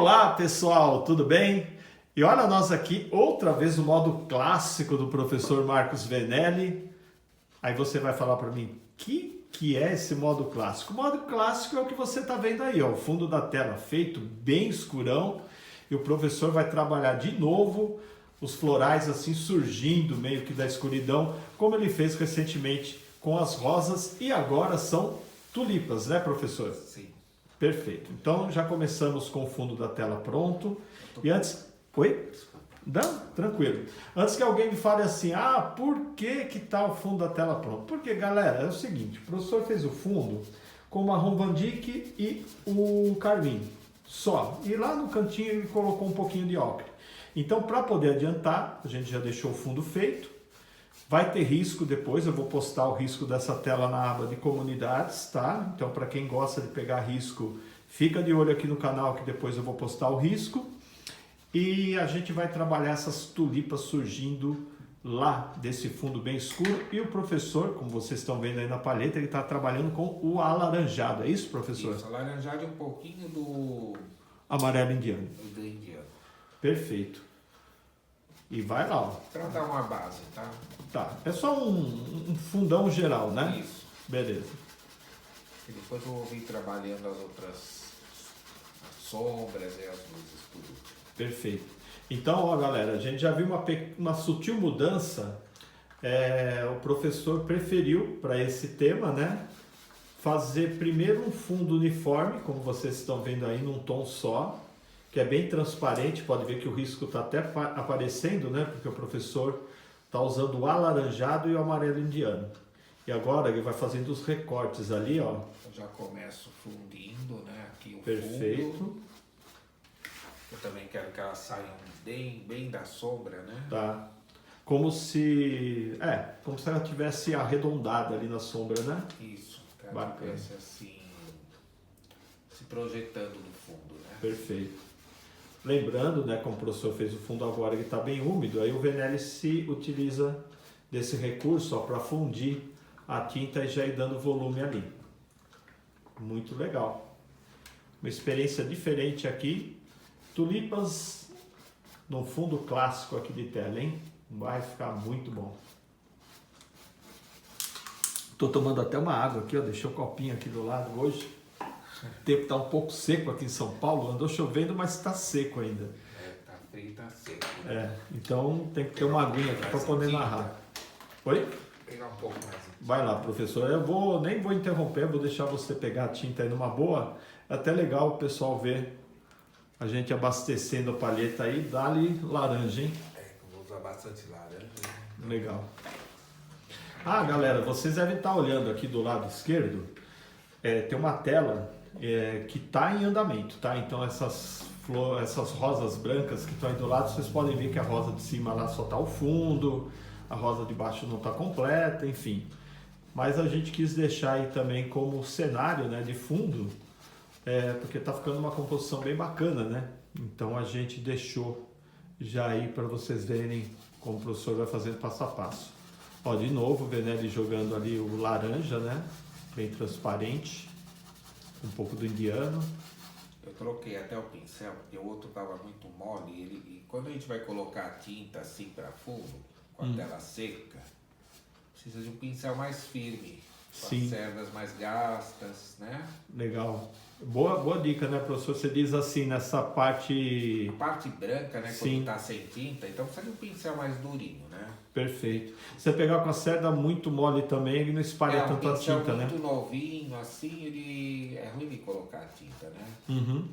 Olá pessoal, tudo bem? E olha nós aqui outra vez no modo clássico do professor Marcos Venelli. Aí você vai falar para mim, que é esse modo clássico? O modo clássico é o que você está vendo aí, ó, o fundo da tela feito bem escurão. E o professor vai trabalhar de novo os florais assim surgindo meio que da escuridão, como ele fez recentemente com as rosas e agora são tulipas, né, professor? Sim. Perfeito. Então já começamos com o fundo da tela pronto. E antes... Oi? Não? Tranquilo. Antes que alguém me fale assim, por que tá o fundo da tela pronto? Porque, galera, é o seguinte, o professor fez o fundo com o marrom Van Dyck e o carmim, só. E lá no cantinho ele colocou um pouquinho de ocre. Então, para poder adiantar, a gente já deixou o fundo feito. Vai ter risco depois, eu vou postar o risco dessa tela na aba de comunidades, tá? Então, para quem gosta de pegar risco, fica de olho aqui no canal que depois eu vou postar o risco. E a gente vai trabalhar essas tulipas surgindo lá desse fundo bem escuro. E o professor, como vocês estão vendo aí na palheta, ele está trabalhando com o alaranjado. É isso, professor? Isso, alaranjado é um pouquinho do amarelo indiano. do indiano. Perfeito. E vai lá, ó. Para dar uma base, tá? Tá, é só um fundão geral, né? Isso. Beleza. E depois eu vou vir trabalhando as outras sombras e as luzes por último. Perfeito. Então, ó, galera, a gente já viu uma sutil mudança. O professor preferiu para esse tema, né? Fazer primeiro um fundo uniforme, como vocês estão vendo aí, num tom só, que é bem transparente. Pode ver que o risco está até aparecendo, né? Porque o professor está usando o alaranjado e o amarelo indiano. E agora ele vai fazendo os recortes ali, ó. Eu já começo fundindo, né? Aqui o Perfeito. fundo. Eu também quero que elas saiam bem da sombra, né? Tá. Como se ela tivesse arredondada ali na sombra, né? Isso. Quero que Bacana. tivesse assim, se projetando no fundo, né? Perfeito. Lembrando, né, como o professor fez o fundo agora, ele está bem úmido, aí o Venelli se utiliza desse recurso para fundir a tinta e já ir dando volume ali. Muito legal. Uma experiência diferente aqui. Tulipas no fundo clássico aqui de tela, hein? Vai ficar muito bom. Tô tomando até uma água aqui, ó. Deixei o copinho aqui do lado hoje. O tempo está um pouco seco aqui em São Paulo. Andou chovendo, mas está seco ainda. Tá frio e tá seco. Né? Então tem que ter uma aguinha aqui para poder narrar. Oi? Pegar um pouco mais. Vai lá, professor. Nem vou interromper, vou deixar você pegar a tinta aí numa boa. É até legal o pessoal ver a gente abastecendo a palheta aí. Dá-lhe laranja, hein? Eu vou usar bastante laranja. Legal. Galera, vocês devem estar olhando aqui do lado esquerdo. Tem uma tela que está em andamento, tá? Então essas rosas brancas que estão aí do lado, vocês podem ver que a rosa de cima lá só está o fundo, a rosa de baixo não está completa, enfim. Mas a gente quis deixar aí também como cenário, né, de fundo, porque está ficando uma composição bem bacana, né? Então a gente deixou já aí para vocês verem como o professor vai fazendo passo a passo. Ó, de novo o Venelli jogando ali o laranja, né? Bem transparente, um pouco do indiano. Eu troquei até o pincel, porque o outro estava muito mole. E quando a gente vai colocar a tinta assim para fundo, com a tela seca, precisa de um pincel mais firme, com Sim. as cerdas mais gastas, né? Legal. Boa dica, né, professor? Você diz assim, nessa parte... A parte branca, né, Sim. quando tá sem tinta, então precisa de um pincel mais durinho, né? Perfeito. Se você pegar com a cerda muito mole também, ele não espalha Um tanto a pincel tinta, né? muito novinho, assim, ele é ruim de colocar a tinta, né? Uhum.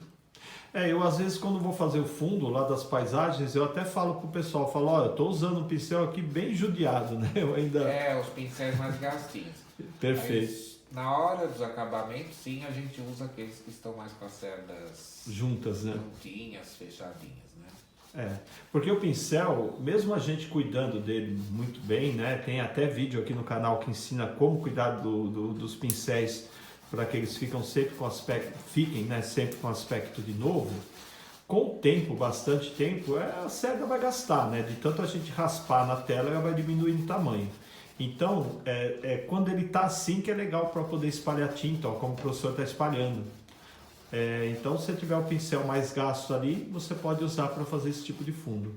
Eu às vezes quando vou fazer o fundo lá das paisagens, eu até falo pro pessoal, olha, eu tô usando um pincel aqui bem judiado, né? Eu ainda... Os pincéis mais gastinhos. Perfeito. Mas, na hora dos acabamentos, sim, a gente usa aqueles que estão mais com as cerdas Juntas, né? juntinhas, fechadinhas, né? Porque o pincel, mesmo a gente cuidando dele muito bem, né? Tem até vídeo aqui no canal que ensina como cuidar dos pincéis para que eles fiquem sempre com aspecto de novo. Com o tempo, bastante tempo, a cerda vai gastar, né? De tanto a gente raspar na tela, ela vai diminuindo o tamanho. Então, quando ele está assim que é legal para poder espalhar tinta, ó, como o professor está espalhando. Então, se você tiver o pincel mais gasto ali, você pode usar para fazer esse tipo de fundo.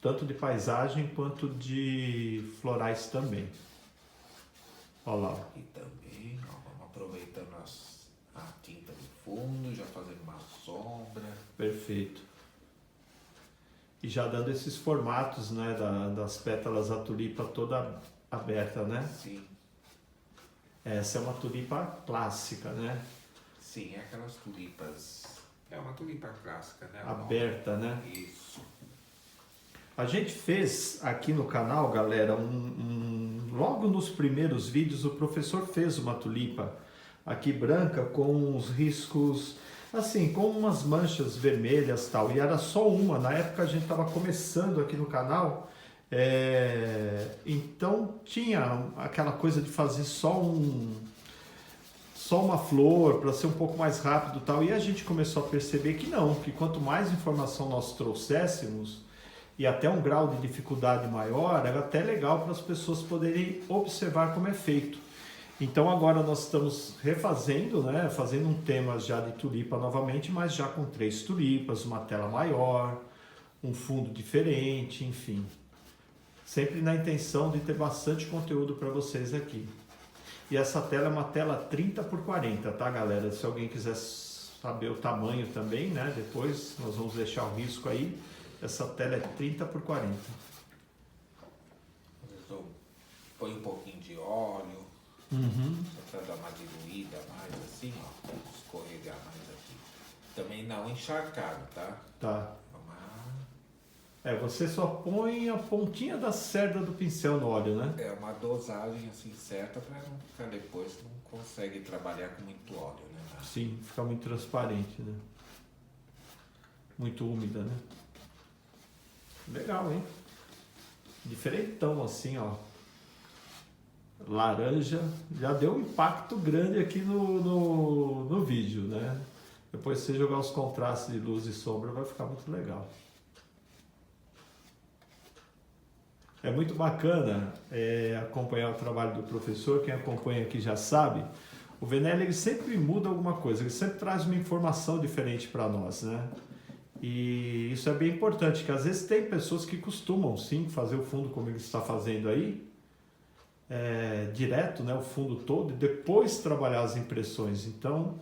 Tanto de paisagem quanto de florais também. Olha lá. E também, ó, vamos aproveitando a tinta do fundo, já fazendo uma sombra. Perfeito. E já dando esses formatos, né, das pétalas da tulipa toda aberta, né? Sim. Essa é uma tulipa clássica, né? Sim, é aquelas tulipas. É uma tulipa clássica, né? Aberta, né? Isso. A gente fez aqui no canal, galera, logo nos primeiros vídeos, o professor fez uma tulipa aqui branca com uns riscos, assim, com umas manchas vermelhas e tal. E era só uma, na época a gente estava começando aqui no canal, então tinha aquela coisa de fazer só uma flor para ser um pouco mais rápido e tal. E a gente começou a perceber que não, que quanto mais informação nós trouxéssemos, e até um grau de dificuldade maior, era até legal para as pessoas poderem observar como é feito. Então agora nós estamos refazendo, né, fazendo um tema já de tulipa novamente, mas já com 3 tulipas, uma tela maior, um fundo diferente, enfim. Sempre na intenção de ter bastante conteúdo para vocês aqui. E essa tela é uma tela 30 por 40, tá, galera? Se alguém quiser saber o tamanho também, né, depois nós vamos deixar o risco aí. Essa tela é 30 por 40. Eu põe um pouquinho de óleo, só para dar uma diluída mais assim, ó, escorregar mais aqui. Também não encharcado, tá? Tá. Você só põe a pontinha da cerda do pincel no óleo, né? É uma dosagem assim certa para não ficar depois, não consegue trabalhar com muito óleo, né? Sim, fica muito transparente, né? Muito úmida, né? Legal, hein? Diferentão assim, ó. Laranja. Já deu um impacto grande aqui no vídeo, né? Depois você jogar os contrastes de luz e sombra vai ficar muito legal. É muito bacana acompanhar o trabalho do professor. Quem acompanha aqui já sabe. O Venelli ele sempre muda alguma coisa. Ele sempre traz uma informação diferente para nós, né? E isso é bem importante, que às vezes tem pessoas que costumam sim fazer o fundo como ele está fazendo aí, direto, né, o fundo todo, e depois trabalhar as impressões. Então,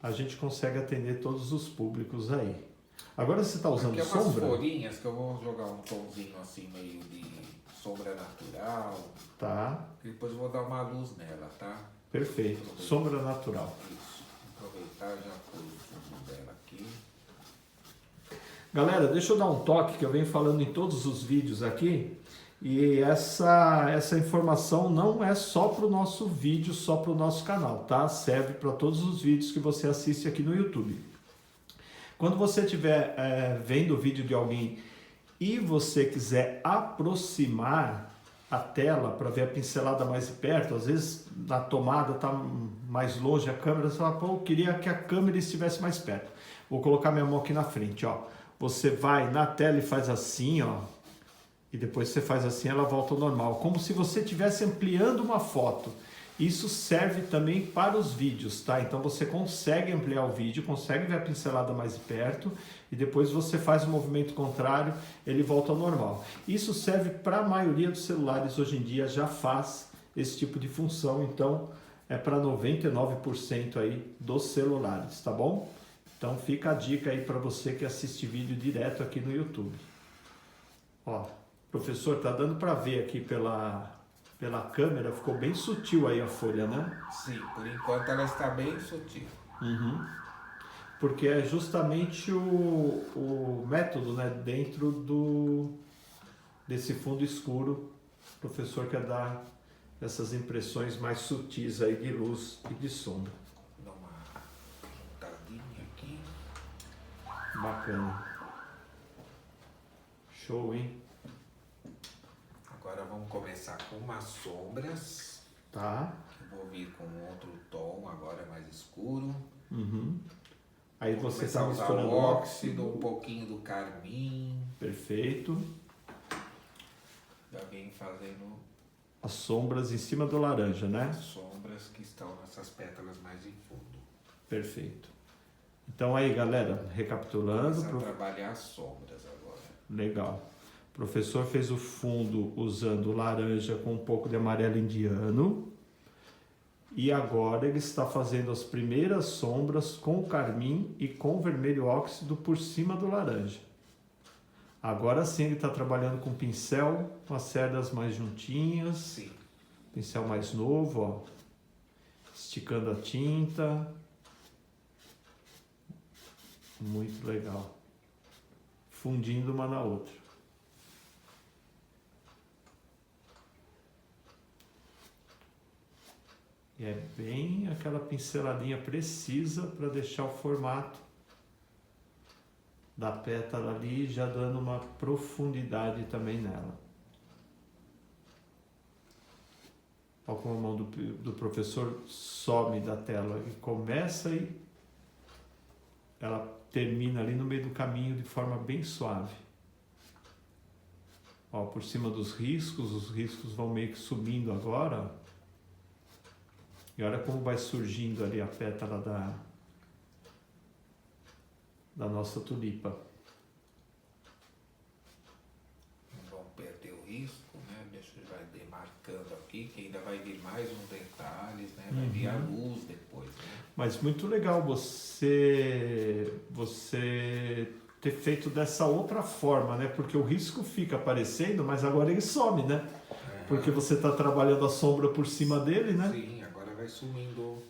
a gente consegue atender todos os públicos aí. Agora você está usando aqui sombra? Aqui umas folhinhas que eu vou jogar um tomzinho assim, meio de sombra natural. Tá. E depois eu vou dar uma luz nela, tá? Perfeito. Sombra natural. Isso. Aproveitar já pôr o fundo dela aqui. Galera, deixa eu dar um toque que eu venho falando em todos os vídeos aqui. E essa informação não é só para o nosso vídeo, só para o nosso canal, tá? Serve para todos os vídeos que você assiste aqui no YouTube. Quando você estiver vendo o vídeo de alguém e você quiser aproximar a tela para ver a pincelada mais de perto, às vezes na tomada está mais longe a câmera, você fala, pô, eu queria que a câmera estivesse mais perto. Vou colocar minha mão aqui na frente, ó. Você vai na tela e faz assim, ó. E depois você faz assim, ela volta ao normal. Como se você estivesse ampliando uma foto. Isso serve também para os vídeos, tá? Então você consegue ampliar o vídeo, consegue ver a pincelada mais de perto e depois você faz o movimento contrário, ele volta ao normal. Isso serve para a maioria dos celulares hoje em dia, já faz esse tipo de função, então é para 99% aí dos celulares, tá bom? Então fica a dica aí para você que assiste vídeo direto aqui no YouTube. Ó, professor, tá dando para ver aqui pela câmera, ficou bem sutil aí a folha, né? Sim, por enquanto ela está bem sutil. Porque é justamente o método, né, dentro desse fundo escuro, o professor quer dar essas impressões mais sutis aí de luz e de sombra. Vou dar uma juntadinha aqui. Bacana. Show, hein? Agora vamos começar com umas sombras. Tá. Eu vou vir com outro tom, agora mais escuro. Aí Vou você começar está a usar misturando o óxido, um pouquinho do carmim. Perfeito. Já vem fazendo As sombras em cima do laranja, né? as sombras que estão nessas pétalas mais em fundo. Perfeito. Então aí, galera, recapitulando. Começar a trabalhar as sombras agora. Legal. O professor fez o fundo usando laranja com um pouco de amarelo indiano. E agora ele está fazendo as primeiras sombras com carmim e com vermelho óxido por cima do laranja. Agora sim ele está trabalhando com pincel, com as cerdas mais juntinhas. Sim. Pincel mais novo, ó. Esticando a tinta. Muito legal. Fundindo uma na outra. E é bem aquela pinceladinha precisa para deixar o formato da pétala ali, já dando uma profundidade também nela. Olha como a mão do professor some da tela e começa e ela termina ali no meio do caminho de forma bem suave. Ó, por cima dos riscos, os riscos vão meio que subindo agora. Ó. E olha como vai surgindo ali a pétala da nossa tulipa. Não vão perder o risco, né? Deixa eu já demarcando aqui, que ainda vai vir mais uns detalhes, né? Vai vir a luz depois, né? Mas muito legal você ter feito dessa outra forma, né? Porque o risco fica aparecendo, mas agora ele some, né? Porque você está trabalhando a sombra por cima dele, né? Sim, agora vai sumindo.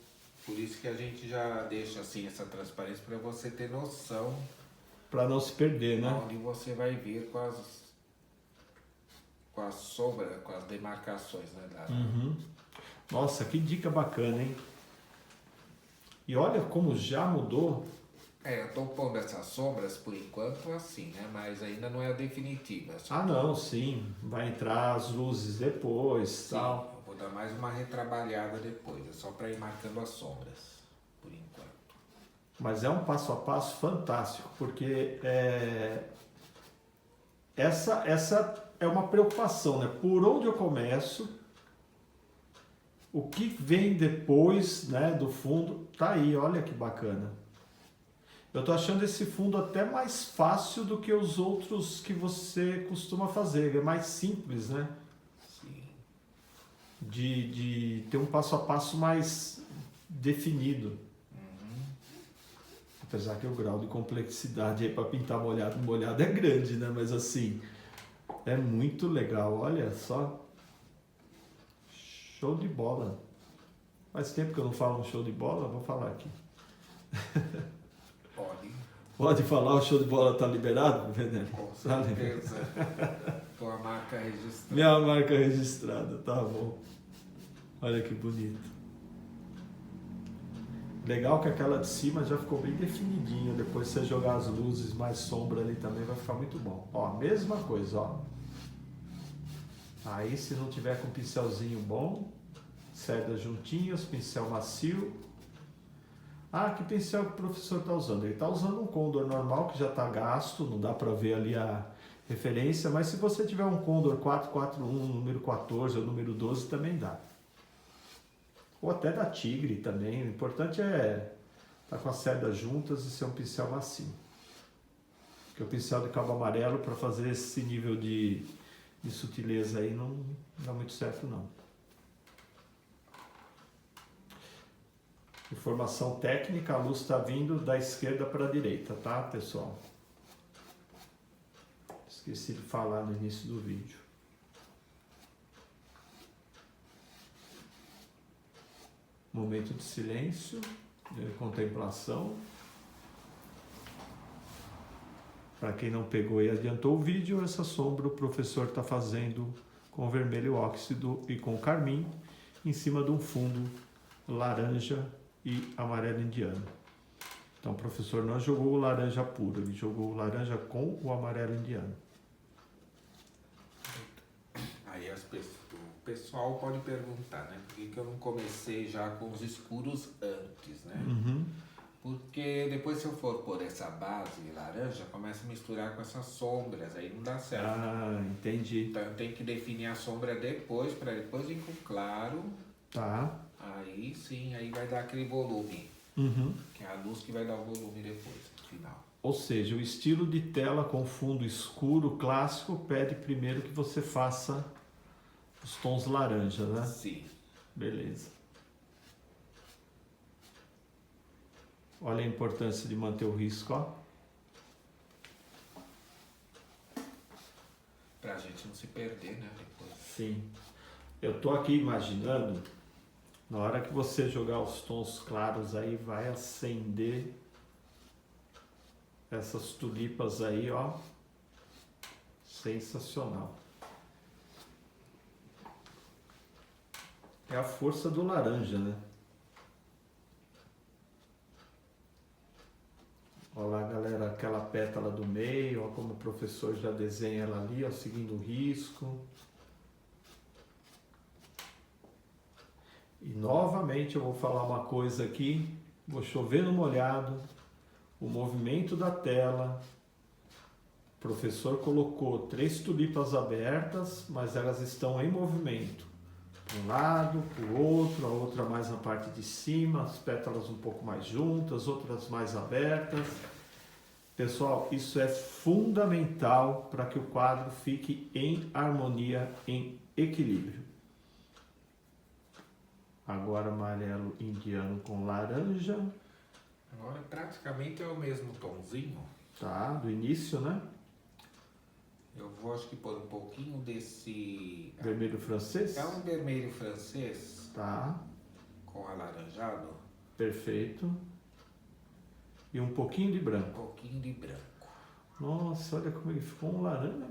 Por isso que a gente já deixa assim essa transparência para você ter noção. Para não se perder, né? Onde você vai vir com as sombras, com as demarcações, né? Uhum. Nossa, que dica bacana, hein? E olha como já mudou. Eu estou pondo essas sombras por enquanto assim, né? Mas ainda não é a definitiva. Ah, não, sim. Vai entrar as luzes depois, Sim, tal. eu vou dar mais uma retrabalhada depois. É só para ir marcando as sombras, por enquanto. Mas é um passo a passo fantástico, porque essa é uma preocupação, né? Por onde eu começo, o que vem depois, né, do fundo, tá aí, olha que bacana. Eu tô achando esse fundo até mais fácil do que os outros que você costuma fazer, é mais simples, né? Sim. De ter um passo a passo mais definido. Apesar que o grau de complexidade aí para pintar molhado é grande, né? Mas assim, é muito legal, olha só. Show de bola. Faz tempo que eu não falo um show de bola, vou falar aqui. Pode. Pode falar, o show de bola tá liberado, Venélio? Com certeza. Tua marca registrada. Minha marca registrada, tá bom. Olha que bonito. Legal que aquela de cima já ficou bem definidinha. Depois você jogar as luzes mais sombra ali também vai ficar muito bom. Ó, mesma coisa, ó. Aí se não tiver com pincelzinho bom, cerdas juntinhas, pincel macio. Ah, que pincel que o professor está usando? Ele está usando um Condor normal que já está gasto, não dá para ver ali a referência, mas se você tiver um Condor 441, número 14 ou número 12 também dá. Ou até da Tigre também, o importante é estar com as cerdas juntas e ser um pincel macio. Porque o pincel de cabo amarelo para fazer esse nível de sutileza aí não dá muito certo não. Informação técnica, a luz está vindo da esquerda para a direita, tá, pessoal? Esqueci de falar no início do vídeo. Momento de silêncio, de contemplação. Para quem não pegou e adiantou o vídeo, essa sombra o professor está fazendo com vermelho óxido e com carmim em cima de um fundo laranja e amarelo indiano. Então o professor não jogou o laranja puro, ele jogou o laranja com o amarelo indiano. Aí o pessoal pode perguntar, né? Por que eu não comecei já com os escuros antes, né? Uhum. Porque depois se eu for por essa base laranja, começa a misturar com essas sombras, aí não dá certo. Ah, entendi. Então eu tenho que definir a sombra depois, para depois ir com claro. Tá. Aí sim, aí vai dar aquele volume. que é a luz que vai dar o volume depois, no final. Ou seja, o estilo de tela com fundo escuro clássico pede primeiro que você faça os tons laranja, né? Sim. Beleza. Olha a importância de manter o risco, ó. Pra gente não se perder, né? Depois. Sim. Eu tô aqui imaginando, na hora que você jogar os tons claros aí, vai acender essas tulipas aí, ó. Sensacional. É a força do laranja, né? Olha lá, galera, aquela pétala do meio, ó, como o professor já desenha ela ali, ó, seguindo o risco. E novamente eu vou falar uma coisa aqui, vou chover no molhado, o movimento da tela. O professor colocou 3 tulipas abertas, mas elas estão em movimento. Para um lado, para o outro, a outra mais na parte de cima, as pétalas um pouco mais juntas, outras mais abertas. Pessoal, isso é fundamental para que o quadro fique em harmonia, em equilíbrio. Agora amarelo indiano com laranja. Agora praticamente é o mesmo tomzinho. Tá, do início, né? Eu vou, acho que pôr um pouquinho desse... Vermelho francês. É um vermelho francês. Tá. Com alaranjado. Perfeito. E um pouquinho de branco. Um pouquinho de branco. Nossa, olha como ele ficou um laranja.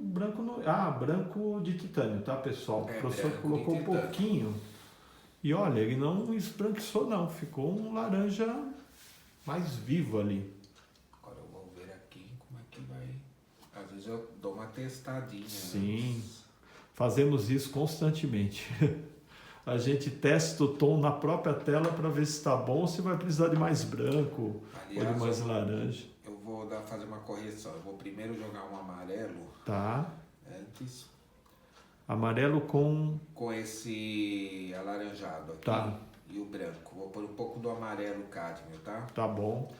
Branco no... Ah, branco de titânio, tá, pessoal? O professor colocou um pouquinho. E olha, ele não esbranquiçou, não. Ficou um laranja mais vivo ali. Agora eu vou ver aqui como é que vai... Às vezes eu dou uma testadinha. Sim, né? fazemos isso constantemente. A gente testa o tom na própria tela para ver se está bom ou se vai precisar de mais branco. Aliás, ou de mais laranja. Eu vou fazer uma correção. Eu vou primeiro jogar um amarelo. Tá. Antes. Amarelo com esse alaranjado aqui. Tá. E o branco. Vou pôr um pouco do amarelo cádmio, tá? Tá bom.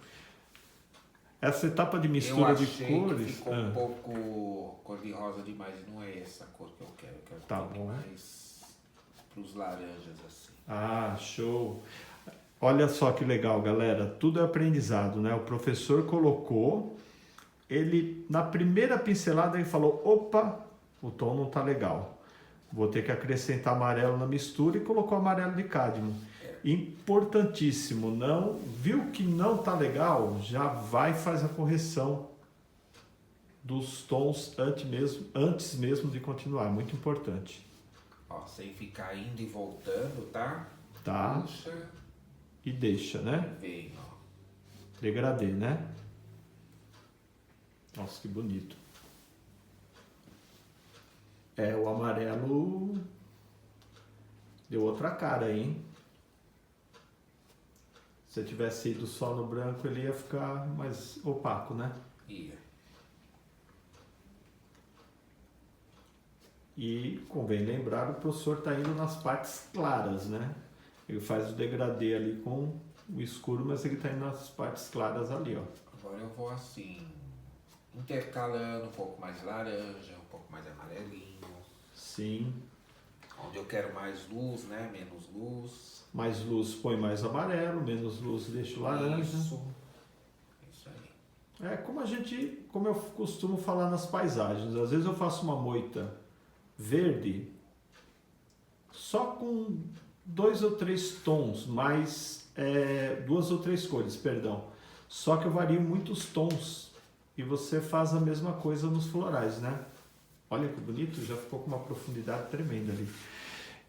Essa etapa de mistura de cores... Que ficou um pouco cor de rosa demais. Não é essa cor que eu quero. Eu quero tá bom. Mais para os laranjas assim. Ah, show. Olha só que legal, galera. Tudo é aprendizado, né? O professor colocou... Ele, na primeira pincelada, ele falou... Opa, o tom não tá legal. Vou ter que acrescentar amarelo na mistura e colocou amarelo de cádmio. Importantíssimo, não viu que não tá legal, já vai e faz a correção dos tons antes mesmo de continuar, muito importante. Ó, sem ficar indo e voltando, tá? Tá. Puxa. E deixa, né? Vem, ó. Degradê, né? Nossa, que bonito. É, o amarelo deu outra cara aí, hein? Se tivesse ido só no branco, ele ia ficar mais opaco, né? Ia. E convém lembrar, o professor está indo nas partes claras, né? Ele faz o degradê ali com o escuro, mas ele está indo nas partes claras ali, ó. Agora eu vou assim, intercalando um pouco mais laranja, um pouco mais amarelinho. Sim. Onde eu quero mais luz, né? Menos luz. Mais luz põe mais amarelo, menos luz deixa o laranja. Isso aí. É como eu costumo falar nas paisagens. Às vezes eu faço uma moita verde só com 2 ou 3 tons, mais 2 ou 3 cores, perdão. Só que eu vario muitos tons e você faz a mesma coisa nos florais, né? Olha que bonito, já ficou com uma profundidade tremenda ali.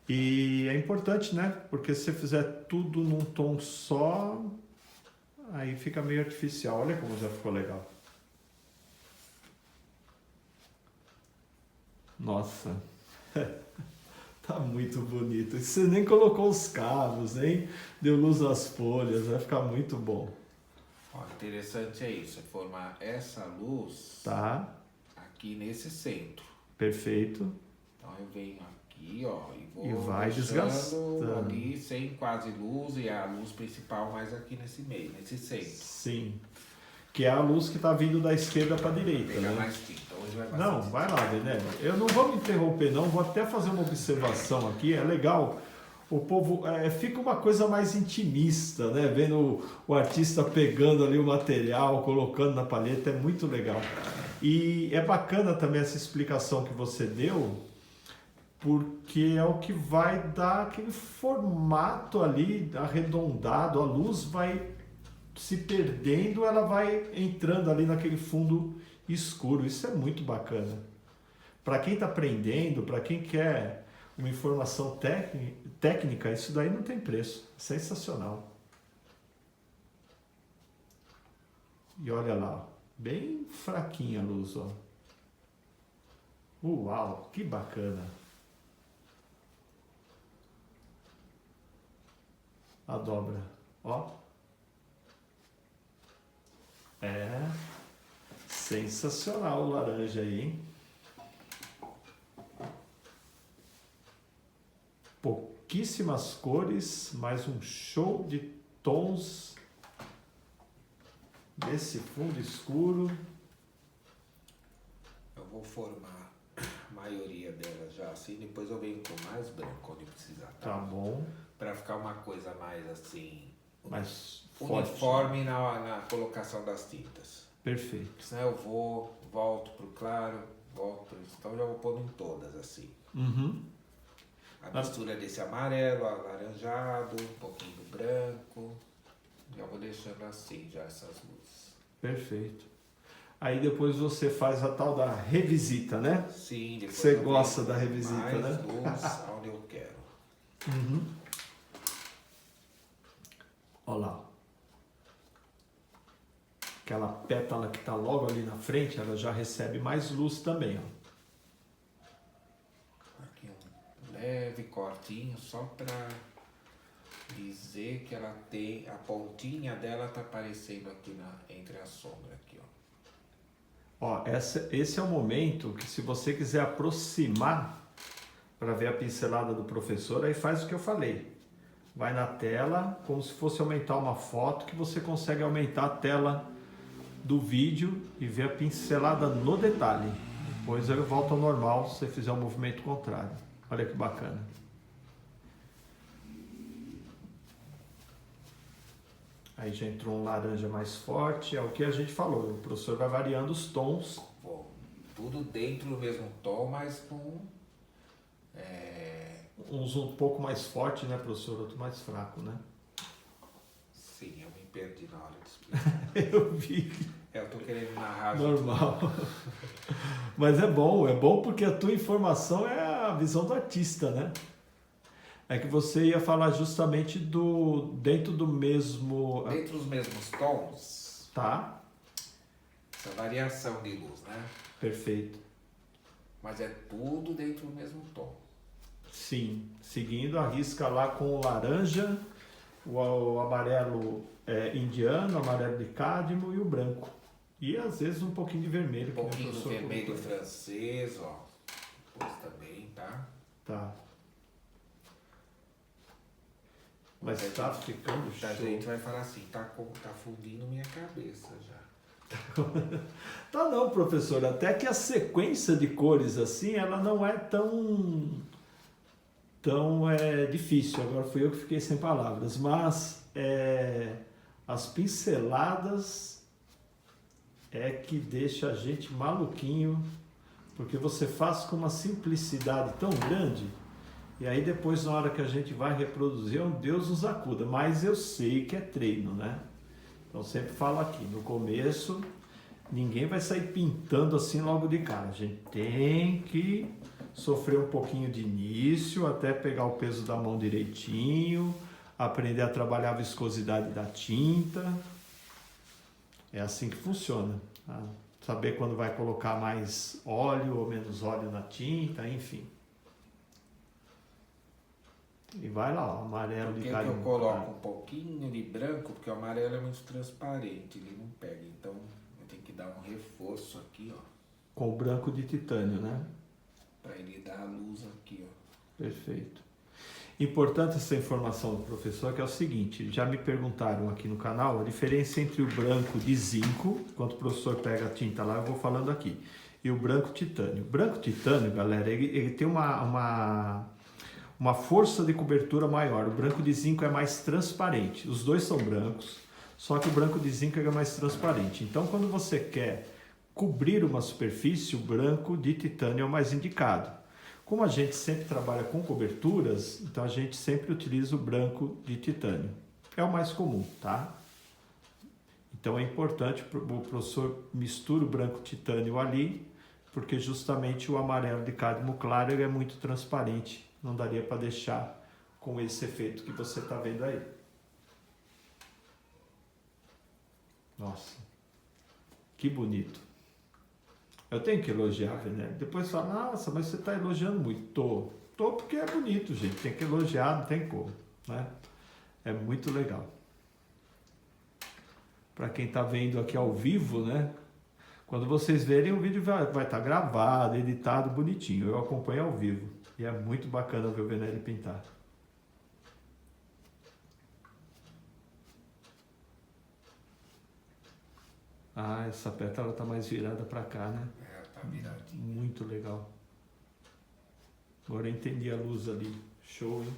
E é importante, né? Porque se você fizer tudo num tom só, aí fica meio artificial. Olha como já ficou legal. Nossa, tá muito bonito. Você nem colocou os cabos, nem deu luz às folhas, vai ficar muito bom. Ó, interessante é isso, é formar essa luz tá aqui nesse centro. Perfeito. Então eu venho aqui aqui, ó, e vou E vai deixando desgastando. ali sem quase luz, e a luz principal mais aqui nesse meio, nesse centro. Sim. Que é a luz que está vindo da esquerda para a direita, Pegar né? mais tinta, hoje vai Não, bastante. vai lá, Venélio. Eu não vou me interromper, não. Vou até fazer uma observação aqui. É legal. O povo fica uma coisa mais intimista, né? Vendo o artista pegando ali o material, colocando na palheta, é muito legal. E é bacana também essa explicação que você deu, porque é o que vai dar aquele formato ali arredondado, a luz vai se perdendo, ela vai entrando ali naquele fundo escuro. Isso é muito bacana. Para quem está aprendendo, para quem quer uma informação técnica, isso daí não tem preço. Sensacional. E olha lá, bem fraquinha a luz, ó. Uau, que bacana. A dobra, ó. É sensacional o laranja aí, hein? Pouquíssimas cores, mas um show de tons desse fundo escuro. Eu vou formar a maioria delas já assim, depois eu venho com mais branco onde precisar, Tá bom, para ficar uma coisa mais assim, mas forte. uniforme na colocação das tintas. Perfeito. Senão eu volto pro claro, volto pro... Então já vou pondo em todas assim. Uhum. A mistura desse amarelo, alaranjado, um pouquinho do branco. Já vou deixando assim já essas luzes. Perfeito. Aí depois você faz a tal da revisita, né? Sim, depois Você eu gosta venho da com revisita, mais né? luz onde eu quero. Uhum. Olha lá. Aquela pétala que está logo ali na frente, ela já recebe mais luz também, ó. Aqui um leve cortinho só para dizer que ela tem, a pontinha dela tá aparecendo aqui entre a sombra aqui, ó. Ó, esse é o momento que, se você quiser aproximar para ver a pincelada do professor, aí faz o que eu falei. Vai na tela, como se fosse aumentar uma foto, que você consegue aumentar a tela do vídeo e ver a pincelada no detalhe. Depois ele volta ao normal se você fizer o movimento contrário. Olha que bacana. Aí já entrou um laranja mais forte, é o que a gente falou. O professor vai variando os tons. Bom, tudo dentro do mesmo tom, mas com... Uns um pouco mais forte, né, professor? Outro mais fraco, né? Sim, eu me perdi na hora de explicar. Eu vi. Eu tô querendo narrar. Normal. Mas é bom porque a tua informação é a visão do artista, né? É que você ia falar justamente dentro do mesmo... Dentro dos mesmos tons, Tá, essa variação de luz, né? perfeito. Mas é tudo dentro do mesmo tom. Sim, seguindo a risca lá com o laranja, o amarelo indiano, o amarelo de cádmio e o branco. E às vezes um pouquinho de vermelho. Um pouquinho que o do professor vermelho colocou. francês, ó. Depois também, tá? Tá. Mas tá ficando Muita show. gente vai falar assim, tá fundindo minha cabeça já. Tá não, professor. Até que a sequência de cores assim, ela não é tão difícil. Agora fui eu que fiquei sem palavras. Mas as pinceladas é que deixa a gente maluquinho, porque você faz com uma simplicidade tão grande. E aí depois, na hora que a gente vai reproduzir, Deus nos acuda. Mas eu sei que é treino, né? Então sempre falo aqui, no começo, ninguém vai sair pintando assim logo de cara. A gente tem que sofrer um pouquinho de início, até pegar o peso da mão direitinho, aprender a trabalhar a viscosidade da tinta. É assim que funciona. Tá? Saber quando vai colocar mais óleo ou menos óleo na tinta, enfim. E vai lá, ó, amarelo de Por que carinho. eu coloco um pouquinho de branco? Porque o amarelo é muito transparente, ele não pega. Então eu tenho que dar um reforço aqui, ó. Com o branco de titânio, né? Pra ele dar a luz aqui, ó. Perfeito. Importante essa informação do professor, que é o seguinte, já me perguntaram aqui no canal a diferença entre o branco de zinco, enquanto o professor pega a tinta lá, eu vou falando aqui, e o branco titânio. O branco titânio, galera, ele tem uma força de cobertura maior. O branco de zinco é mais transparente. Os dois são brancos, só que o branco de zinco é mais transparente. Então, quando você quer cobrir uma superfície, o branco de titânio é o mais indicado. Como a gente sempre trabalha com coberturas, então a gente sempre utiliza o branco de titânio. É o mais comum, tá? Então é importante, o professor mistura o branco titânio ali, porque justamente o amarelo de cádmio claro ele é muito transparente. Não daria para deixar com esse efeito que você está vendo aí. Nossa, que bonito. Eu tenho que elogiar, né? Depois fala, nossa, mas você está elogiando muito. Tô porque é bonito, gente. Tem que elogiar, não tem como, né? É muito legal. Para quem está vendo aqui ao vivo, né? Quando vocês verem, o vídeo vai estar gravado, editado, bonitinho. Eu acompanho ao vivo. E é muito bacana ver o Venere pintar. Ah, essa pétala está mais virada para cá, né? Tá viradinha. Muito legal. Agora eu entendi a luz ali. Show, hein?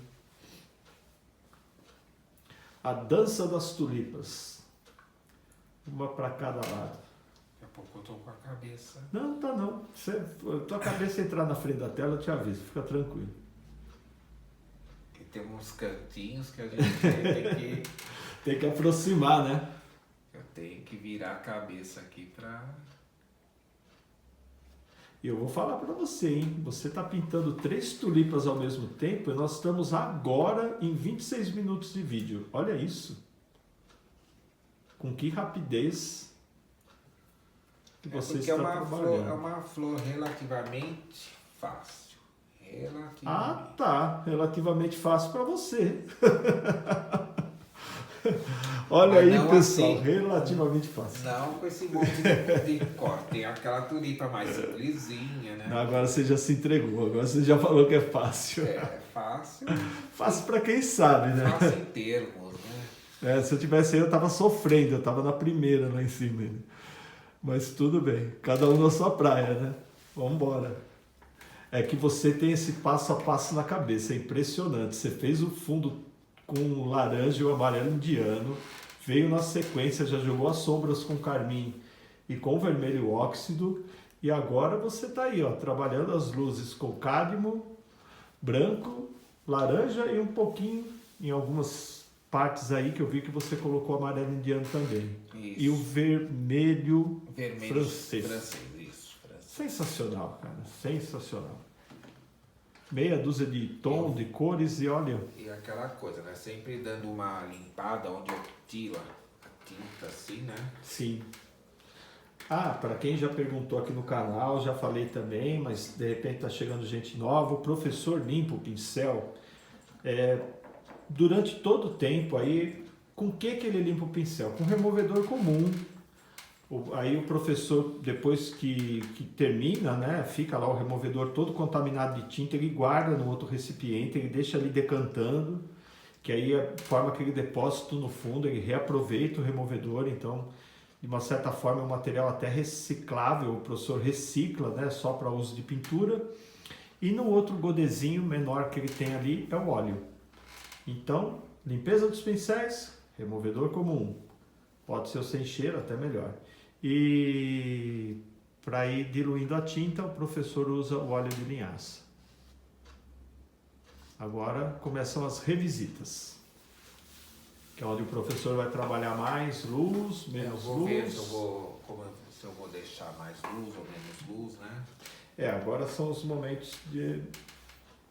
A dança das tulipas. Uma para cada lado. Daqui a pouco eu tô com a cabeça. Não, tá não. Tua cabeça entrar na frente da tela, eu te aviso. Fica tranquilo. Porque tem uns cantinhos que a gente tem que... Tem que aproximar, né? Eu tenho que virar a cabeça aqui pra... E eu vou falar para você, hein? Você está pintando 3 tulipas ao mesmo tempo e nós estamos agora em 26 minutos de vídeo. Olha isso. Com que rapidez que você está trabalhando. É uma flor relativamente fácil. Relativamente. Ah, tá. Relativamente fácil para você. Olha aí, pessoal, assim, relativamente fácil. Não com esse monte de cor. Tem aquela tulipa mais simplesinha, né? Agora você já se entregou, agora você já falou que é fácil. É fácil. Fácil para quem sabe, né? Fácil em termos, né? Se eu tivesse aí, eu tava sofrendo, eu tava na primeira lá em cima. Mas tudo bem, cada um na sua praia, né? Vamos embora. É que você tem esse passo a passo na cabeça, é impressionante. Você fez o fundo com o laranja e o amarelo indiano, veio na sequência, já jogou as sombras com carmim e com vermelho óxido, e agora você está aí, ó, trabalhando as luzes com cádmio, branco, laranja e um pouquinho em algumas partes aí que eu vi que você colocou amarelo indiano também. Isso. E o vermelho francês. Francês. Sensacional, cara, sensacional. Meia dúzia de tom, de cores e olha... E aquela coisa, né? Sempre dando uma limpada onde eu tiro a tinta assim, né? Sim. Ah, para quem já perguntou aqui no canal, já falei também, mas de repente tá chegando gente nova, o professor limpa o pincel durante todo o tempo aí, com que ele limpa o pincel? Com removedor comum. Aí o professor, depois que termina, né, fica lá o removedor todo contaminado de tinta, ele guarda no outro recipiente, ele deixa ali decantando, que aí a forma que ele deposita no fundo, ele reaproveita o removedor, então de uma certa forma é um material até reciclável, o professor recicla, né, só para uso de pintura. E no outro godezinho menor que ele tem ali é o óleo. Então, limpeza dos pincéis, removedor comum, pode ser o sem cheiro, até melhor. E para ir diluindo a tinta, o professor usa o óleo de linhaça. Agora começam as revisitas, que é onde o professor vai trabalhar mais luz, menos luz. Eu vou ver se eu vou deixar mais luz ou menos luz, né? Agora são os momentos de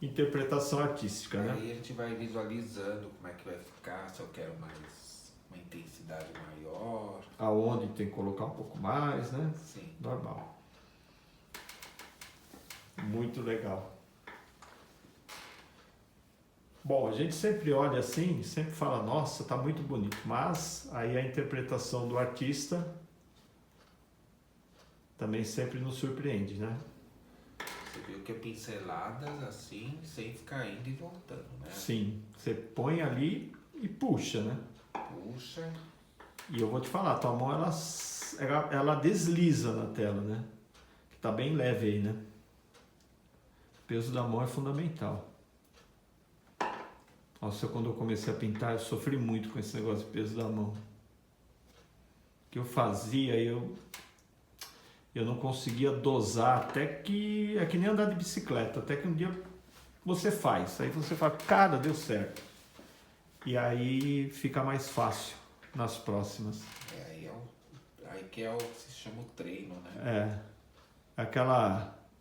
interpretação artística, né? Aí a gente vai visualizando como é que vai ficar, se eu quero mais uma intensidade maior. Aonde tem que colocar um pouco mais, né? Sim. Normal. Muito legal. Bom, a gente sempre olha assim, sempre fala, nossa, tá muito bonito. Mas aí a interpretação do artista também sempre nos surpreende, né? Se viu que é pinceladas assim, sem ficar indo e voltando, né? Sim, você põe ali e puxa, né? Puxa. E eu vou te falar, tua mão ela desliza na tela, né? Que tá bem leve aí, né? O peso da mão é fundamental. Nossa, quando eu comecei a pintar, eu sofri muito com esse negócio de peso da mão. O que eu fazia, eu não conseguia dosar, até que é que nem andar de bicicleta, até que um dia você faz, aí você fala, cara, deu certo. E aí fica mais fácil nas próximas. Aí que se chama o treino, né?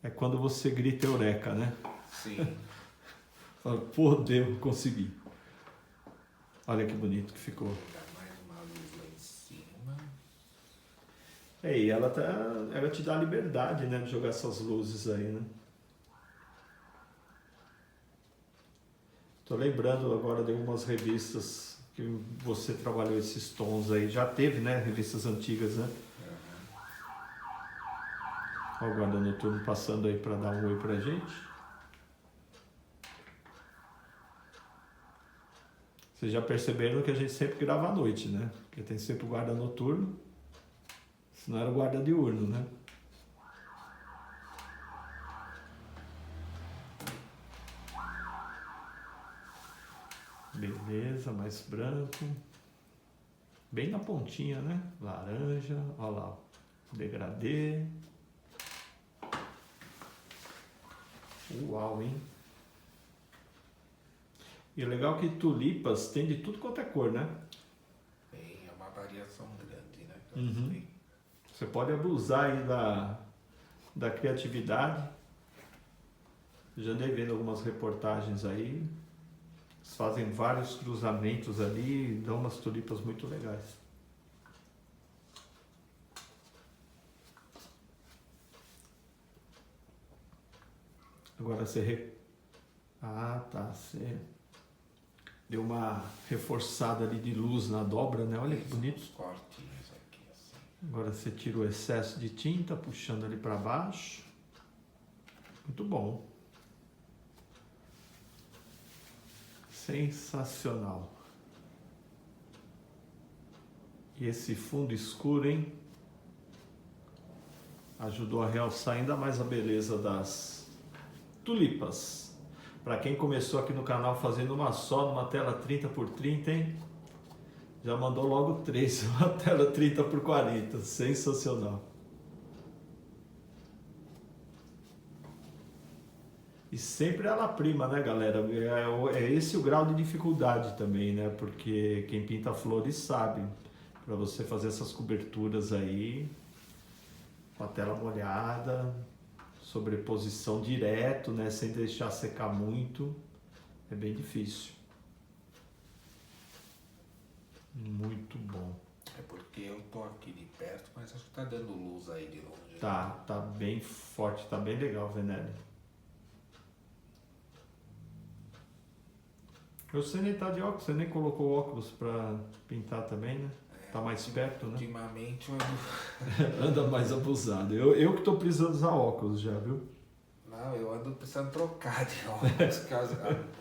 É quando você grita eureka, né? Sim. Fala, pô, devo conseguir. Olha que bonito que ficou. Vou dar mais uma luz lá em cima. E ela te dá a liberdade, né, de jogar essas luzes aí, né? Tô lembrando agora de algumas revistas que você trabalhou esses tons aí. Já teve, né, revistas antigas, né? Olha o Guarda Noturno passando aí para dar um oi pra gente. Vocês já perceberam que a gente sempre grava à noite, né? Porque tem sempre o Guarda Noturno. Senão era o Guarda Diurno, né? Beleza, mais branco. Bem na pontinha, né? Laranja, olha lá, degradê. Uau, hein? E o legal é que tulipas tem de tudo quanto é cor, né? É uma variação grande, né? Uhum. Você pode abusar aí da criatividade. Já andei vendo algumas reportagens aí. Eles fazem vários cruzamentos ali e dão umas tulipas muito legais. Agora você... Ah, tá. Você deu uma reforçada ali de luz na dobra, né? Olha que bonito. Uns cortinhos aqui, assim. Agora você tira o excesso de tinta, puxando ali para baixo. Muito bom. Sensacional. E esse fundo escuro, hein? Ajudou a realçar ainda mais a beleza das tulipas. Para quem começou aqui no canal fazendo uma só, numa tela 30x30, hein? Já mandou logo 3, uma tela 30x40. Sensacional. E sempre ela prima, né, galera? É esse o grau de dificuldade também, né? Porque quem pinta flores sabe. Para você fazer essas coberturas aí, com a tela molhada, sobreposição direto, né? Sem deixar secar muito, é bem difícil. Muito bom. É porque eu tô aqui de perto, mas acho que tá dando luz aí de longe. Tá bem forte, tá bem legal, Venelli. Você nem tá de óculos, você nem colocou óculos para pintar também, né? Tá mais perto, né? Ultimamente eu ando... Anda mais abusado. Eu que tô precisando usar óculos já, viu? Não, eu ando precisando trocar de óculos.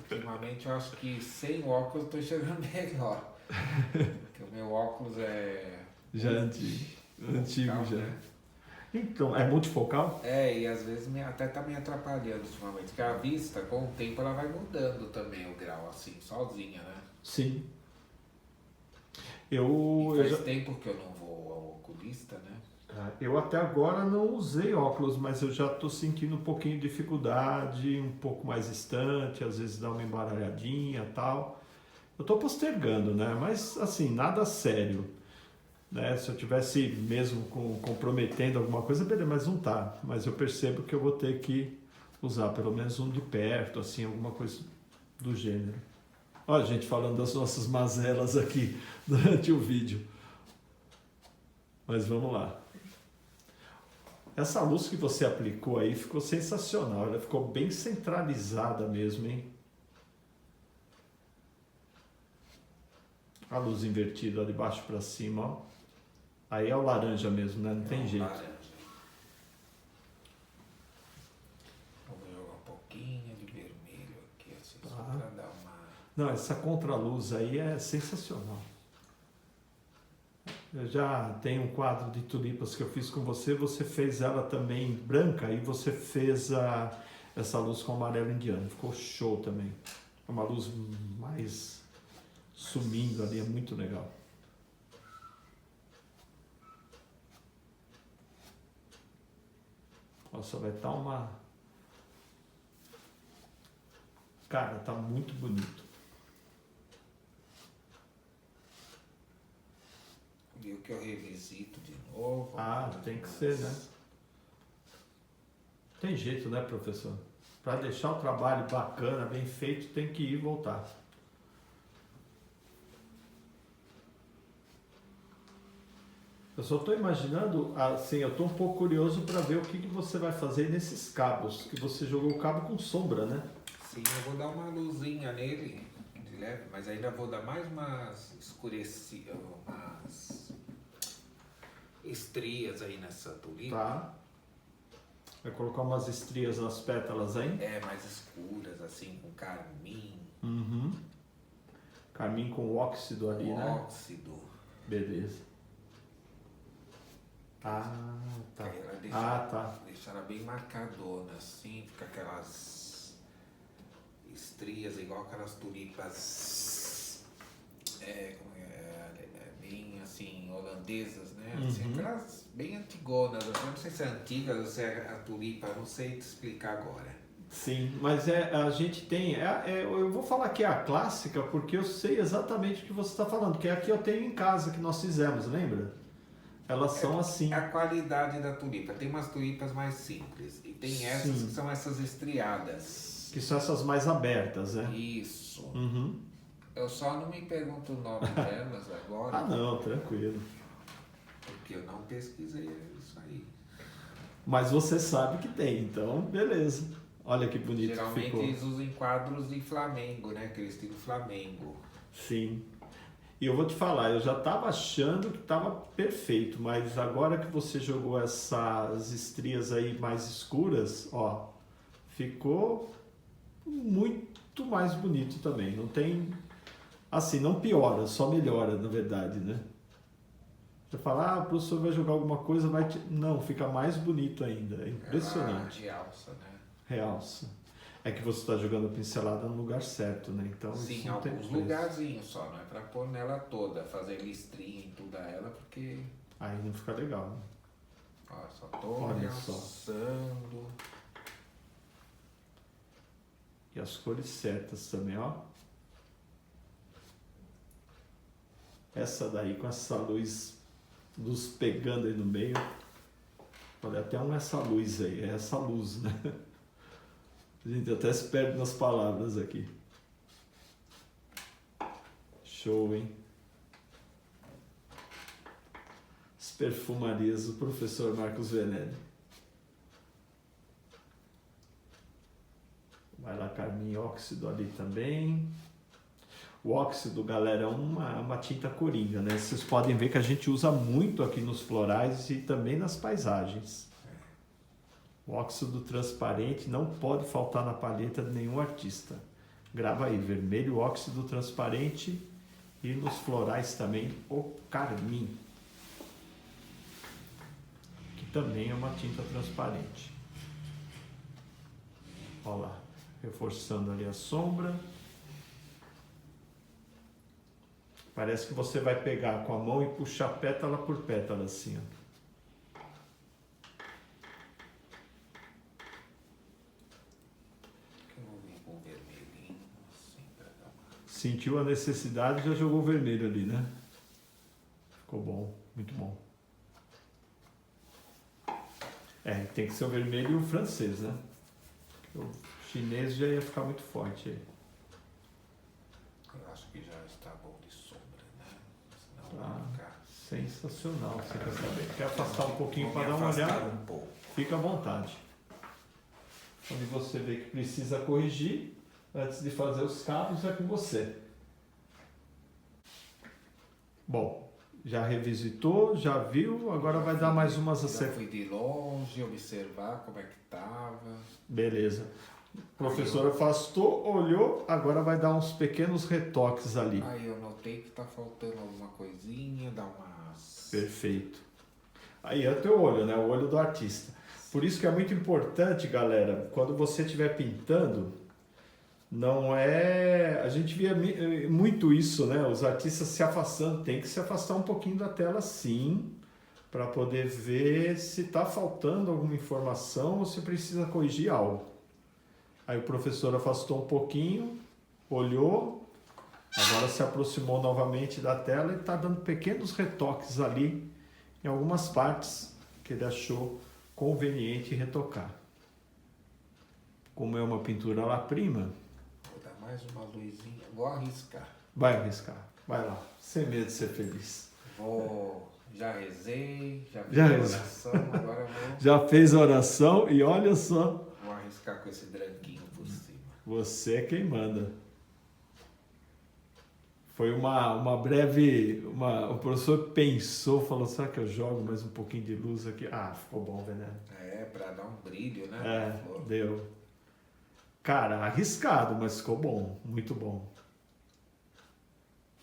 Ultimamente eu acho que sem óculos eu tô enxergando melhor. Porque o meu óculos é... Já antigo já. Né? Então, é multifocal? E às vezes até tá me atrapalhando ultimamente. Porque a vista, com o tempo, ela vai mudando também o grau, assim, sozinha, né? Sim. Faz tempo que eu não vou ao oculista, né? Eu até agora não usei óculos, mas eu já tô sentindo um pouquinho de dificuldade, um pouco mais distante, às vezes dá uma embaralhadinha e tal. Eu tô postergando, né? Mas assim, nada sério. Né? Se eu tivesse mesmo comprometendo alguma coisa, beleza, mas não tá. Mas eu percebo que eu vou ter que usar pelo menos um de perto, assim, alguma coisa do gênero. Olha a gente falando das nossas mazelas aqui durante o vídeo. Mas vamos lá. Essa luz que você aplicou aí ficou sensacional. Ela ficou bem centralizada mesmo, hein? A luz invertida de baixo para cima, ó. Aí é o laranja mesmo, né? Não tem jeito. Laranja. Não, essa contraluz aí é sensacional. Eu já tenho um quadro de tulipas que eu fiz com você, você fez ela também branca e você fez essa luz com amarelo indiano. Ficou show também. É uma luz mais sumindo ali, é muito legal. Nossa, vai estar uma... Cara, tá muito bonito. Viu que eu revisito de novo. Ah, tem que ser, né? Tem jeito, né, professor? Para deixar o trabalho bacana, bem feito, tem que ir e voltar. Eu só estou imaginando, assim, eu estou um pouco curioso para ver o que você vai fazer nesses cabos, que você jogou o cabo com sombra, né? Sim, eu vou dar uma luzinha nele, de leve, mas ainda vou dar mais umas escurecidas, umas estrias aí nessa tulipa. Tá. Vai colocar umas estrias nas pétalas aí? É, mais escuras, assim, com carmim. Uhum. Carmim com óxido ali, né? Óxido. Beleza. Ah, tá. Aí ela tá. deixa ela bem marcadona, assim, fica aquelas estrias, igual aquelas tulipas bem assim, holandesas, né? Assim, Uhum. aquelas bem antigonas, eu não sei se é antiga ou se é a tulipa, não sei te explicar agora. Sim, mas a gente tem. Eu vou falar que é a clássica porque eu sei exatamente o que você está falando, que é a que eu tenho em casa que nós fizemos, lembra? Elas são assim. A qualidade da tulipa. Tem umas tulipas mais simples e tem essas Sim. que são essas estriadas. Que são essas mais abertas, né? Isso. Uhum. Eu só não me pergunto o nome delas agora. Ah, não, tranquilo. Porque eu não pesquisei isso aí. Mas você sabe que tem, então beleza. Olha que bonito que Geralmente ficou. eles usam em quadros de Flamengo, né? Aquele estilo Flamengo. Sim. E eu vou te falar, eu já estava achando que estava perfeito, mas agora que você jogou essas estrias aí mais escuras, ó, ficou muito mais bonito também. Não tem, assim, não piora, só melhora, na verdade, né? Você fala, o professor vai jogar alguma coisa, não, fica mais bonito ainda. É impressionante. Realça, né? Realça. É que você está jogando a pincelada no lugar certo, né? Então, Sim, isso não tem alguns preço. lugarzinhos só, não é pra pôr nela toda, fazer listrinha em toda ela, porque. Aí não fica legal, né? Ó, só tô Olha só. realçando. E as cores certas também, ó. Essa daí com essa luz pegando aí no meio. Olha, até essa luz aí, é essa luz, né? A gente até se perde nas palavras aqui. Show, hein? As perfumarias do professor Marcos Venelli. Vai lá, carmim óxido ali também. O óxido, galera, é uma tinta coringa, né? Vocês podem ver que a gente usa muito aqui nos florais e também nas paisagens. O óxido transparente não pode faltar na palheta de nenhum artista. Grava aí, vermelho, óxido transparente e nos florais também o carmim, que também é uma tinta transparente. Olha lá, reforçando ali a sombra. Parece que você vai pegar com a mão e puxar pétala por pétala assim, ó. Sentiu a necessidade, já jogou vermelho ali, né? Ficou bom, muito bom. Tem que ser o vermelho francês, né? O chinês já ia ficar muito forte aí. Eu acho que já está bom de sombra, né? Senão Tá. vai ficar... Sensacional, você quer saber? Quer afastar um pouquinho para dar uma afastar olhada? um pouco. Fica à vontade. Quando você vê que precisa corrigir, antes de fazer os cabos, é com você. Bom, já revisitou, já viu, agora vai dar mais umas Já acertadas. fui de longe, observar como é que estava. Beleza. O professor afastou, olhou, agora vai dar uns pequenos retoques ali. Aí eu notei que tá faltando alguma coisinha, dá umas... Perfeito. Aí é o teu olho, né? O olho do artista. Por isso que é muito importante, galera, quando você estiver pintando, não é... A gente via muito isso, né? Os artistas se afastando, tem que se afastar um pouquinho da tela, sim, para poder ver se está faltando alguma informação ou se precisa corrigir algo. Aí o professor afastou um pouquinho, olhou, agora se aproximou novamente da tela e está dando pequenos retoques ali em algumas partes que ele achou conveniente retocar. Como é uma pintura lá prima, Vou dar mais uma luzinha, vou arriscar. vai arriscar, vai lá, sem medo de ser feliz. Já rezei, já fiz Já a rezou. oração, agora eu vou... Já fez a oração e olha só, Vou arriscar com esse branquinho por cima. você é quem manda. Foi uma breve... O professor pensou, falou, será que eu jogo mais um pouquinho de luz aqui? Ah, ficou bom, Veneno. É, pra dar um brilho, né? É, deu. Cara, arriscado, mas ficou bom, muito bom.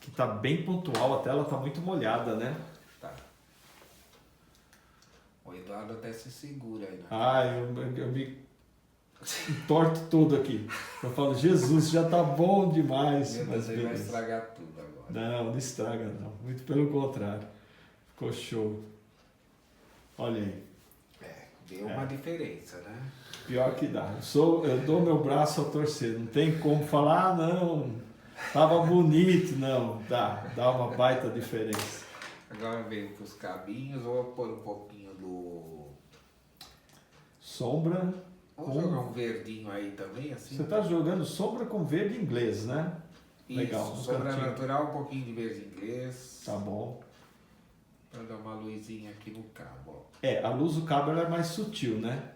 Que tá bem pontual, a tela tá muito molhada, né? Tá. O Eduardo até se segura aí, né? Ah, eu me entorto todo aqui. Eu falo, Jesus, já tá bom demais. Meu Mas Deus, ele vai beleza. estragar tudo agora. Não, não estraga não. Muito pelo contrário. Ficou show. Olha aí. Deu uma diferença, né? Pior que dá. Eu dou meu braço a torcer. Não tem como falar, não. Tava bonito, não. Dá uma baita diferença. Agora veio com os cabinhos, vou pôr um pouquinho do... Sombra. Vamos jogar um verdinho aí também, assim? Você tá jogando sombra com verde inglês, né? Isso, Legal. no sombra cantinho. natural, um pouquinho de verde inglês. Tá bom. Pra dar uma luzinha aqui no cabo, ó. É, a luz do cabo ela é mais sutil, né?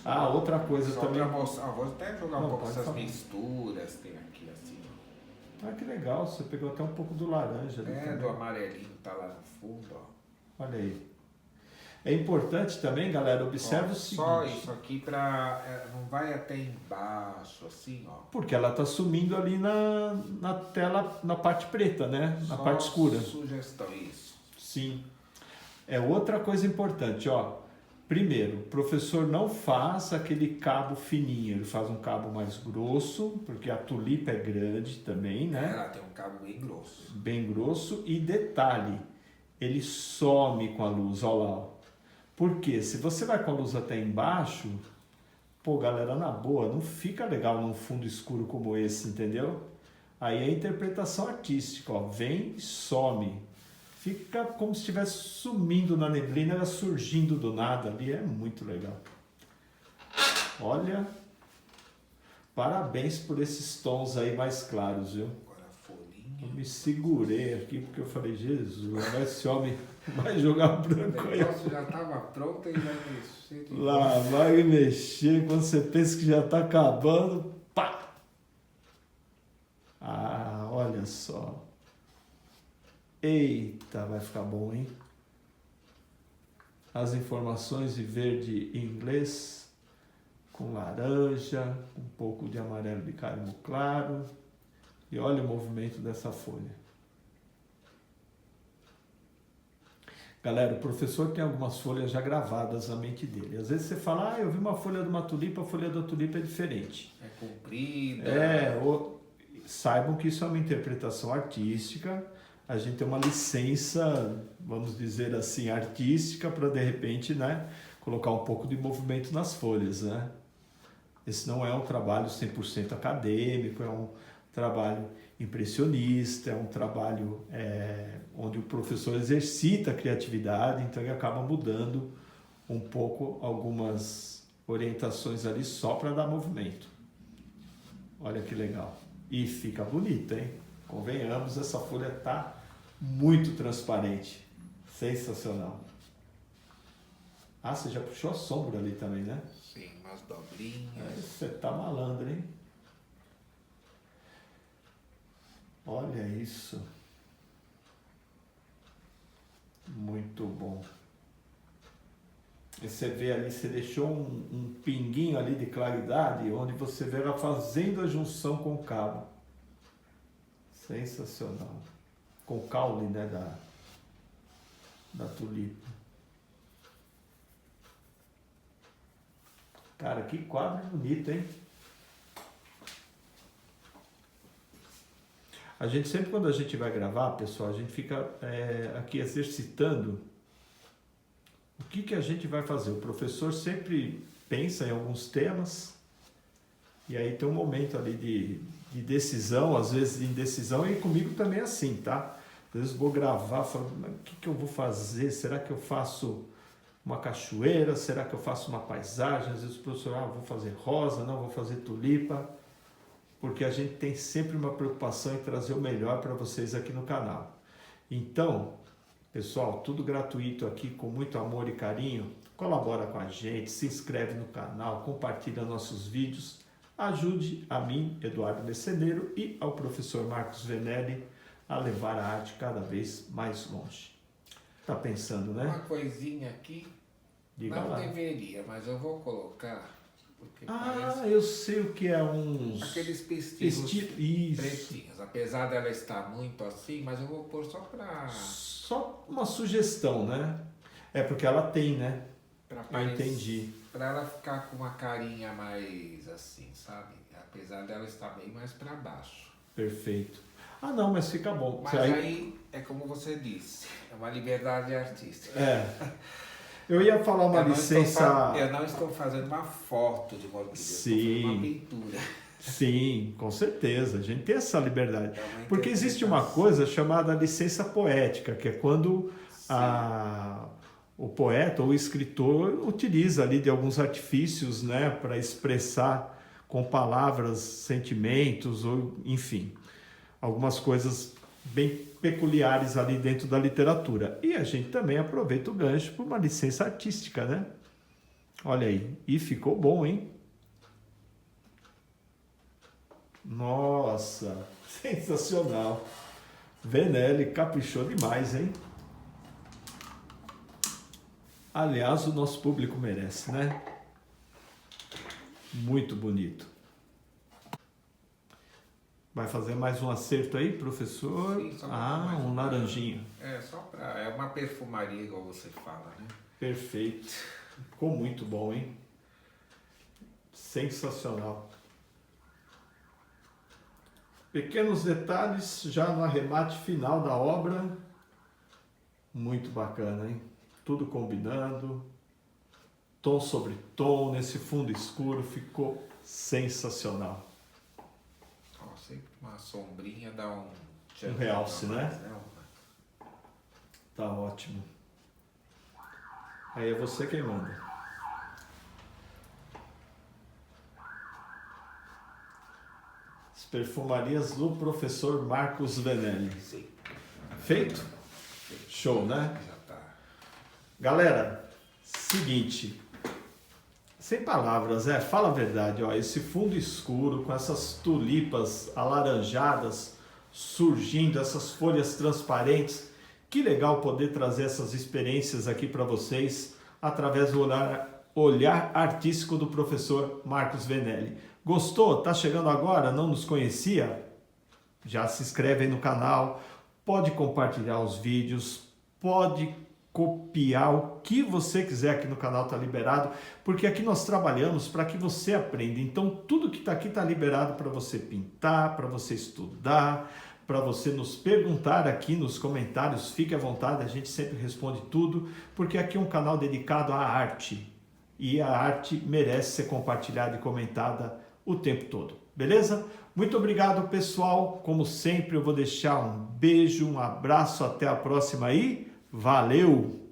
Ah, outra coisa Só também. pra mostrar, vou até jogar um Não, pouco pode essas falar. misturas, tem aqui assim, ó. Ah, que legal. Você pegou até um pouco do laranja ali. É, também. do amarelinho tá lá no fundo, ó. Olha aí. É importante também, galera, observe Ó, o seguinte. só isso aqui pra... não vai até embaixo, assim, ó. Porque ela está sumindo ali na tela, na parte preta, né? Na Só parte escura. Sugestão, isso. Sim. É outra coisa importante, ó. Primeiro, o professor não faz aquele cabo fininho, ele faz um cabo mais grosso, porque a tulipa é grande também, né? Ela tem um cabo bem grosso. Bem grosso. E detalhe, ele some com a luz, ó lá, ó. Porque se você vai com a luz até embaixo, pô, galera, na boa, não fica legal num fundo escuro como esse, entendeu? Aí é a interpretação artística, ó, vem e some. Fica como se estivesse sumindo na neblina, ela surgindo do nada ali, é muito legal. Olha, parabéns por esses tons aí mais claros, viu? Agora a folhinha. Eu me segurei aqui porque eu falei, Jesus, agora esse homem vai jogar O branco aí. negócio já estava pronto e vai mexer de Lá vai mexer, quando você pensa que já está acabando, pá! Ah, olha só. Eita, vai ficar bom, hein? As informações de verde em inglês, com laranja, um pouco de amarelo de carmo claro. E olha o movimento dessa folha. Galera, o professor tem algumas folhas já gravadas na mente dele. Às vezes você fala, eu vi uma folha de uma tulipa, a folha da tulipa é diferente. É comprida. Saibam que isso é uma interpretação artística. A gente tem uma licença, vamos dizer assim, artística para, de repente, né, colocar um pouco de movimento nas folhas, né? Esse não é um trabalho 100% acadêmico, é um trabalho impressionista, é um trabalho onde o professor exercita a criatividade, então ele acaba mudando um pouco algumas orientações ali só para dar movimento. Olha que legal. E fica bonito, hein? Convenhamos, essa folha tá muito transparente. Sensacional. Ah, você já puxou a sombra ali também, né? Sim, umas dobrinhas. Você tá malandro, hein? Olha isso. Muito bom. E você vê ali, você deixou um pinguinho ali de claridade, onde você vê ela fazendo a junção com o cabo. Sensacional. Com o caule, né, da tulipa. Cara, que quadro bonito, hein? A gente sempre, quando a gente vai gravar, pessoal, a gente fica aqui exercitando o que a gente vai fazer. O professor sempre pensa em alguns temas e aí tem um momento ali de decisão, às vezes de indecisão, e comigo também é assim, tá? Às vezes vou gravar, falo, mas o que eu vou fazer? Será que eu faço uma cachoeira? Será que eu faço uma paisagem? Às vezes o professor, vou fazer rosa, não, vou fazer tulipa, porque a gente tem sempre uma preocupação em trazer o melhor para vocês aqui no canal. Então, pessoal, tudo gratuito aqui, com muito amor e carinho. Colabora com a gente, se inscreve no canal, compartilha nossos vídeos, ajude a mim, Eduardo Meceneiro, e ao professor Marcos Venelli a levar a arte cada vez mais longe. Tá pensando, né? Uma coisinha aqui, Diga não lá. deveria, mas eu vou colocar, porque Eu sei o que é uns... aqueles pestilhos Isso. pretinhos. Apesar dela estar muito assim, mas eu vou pôr só para... Só uma sugestão, né? É porque ela tem, né? Eu entendi. Para ela ficar com uma carinha mais assim, sabe? Apesar dela estar bem mais para baixo. Perfeito. Não, mas fica bom. Mas aí é como você disse, é uma liberdade artística. Eu ia falar uma licença... Eu não estou fazendo uma foto de uma orquídea, Sim. eu estou fazendo uma pintura. Sim, com certeza. A gente tem essa liberdade. Porque existe uma coisa chamada licença poética, que é quando o poeta ou o escritor utiliza ali de alguns artifícios, né, para expressar com palavras, sentimentos, ou enfim, algumas coisas bem peculiares ali dentro da literatura. E a gente também aproveita o gancho por uma licença artística, né? Olha aí, e ficou bom, hein? Nossa, sensacional. Venelli caprichou demais, hein? Aliás, o nosso público merece, né? Muito bonito. Vai fazer mais um acerto aí, professor? Sim, só um laranjinho. É uma perfumaria, igual você fala, né? Perfeito. Ficou muito bom, hein? Sensacional. Pequenos detalhes já no arremate final da obra. Muito bacana, hein? Tudo combinando. Tom sobre tom, nesse fundo escuro, ficou sensacional. Sempre uma sombrinha dá um realce, né? Tá ótimo. Aí é você quem manda. As perfumarias do professor Marcos Venelli. Sim. Feito? Show, né? Já tá. Galera, seguinte, sem palavras, fala a verdade, ó, esse fundo escuro com essas tulipas alaranjadas surgindo, essas folhas transparentes, que legal poder trazer essas experiências aqui para vocês através do olhar artístico do professor Marcos Venelli. Gostou? Tá chegando agora? Não nos conhecia? Já se inscreve aí no canal, pode compartilhar os vídeos, pode copiar o que você quiser aqui no canal, tá liberado, porque aqui nós trabalhamos para que você aprenda. Então tudo que está aqui está liberado para você pintar, para você estudar, para você nos perguntar aqui nos comentários. Fique à vontade, a gente sempre responde tudo, porque aqui é um canal dedicado à arte e a arte merece ser compartilhada e comentada o tempo todo, beleza? Muito obrigado, pessoal. Como sempre, eu vou deixar um beijo, um abraço, até a próxima aí. Valeu!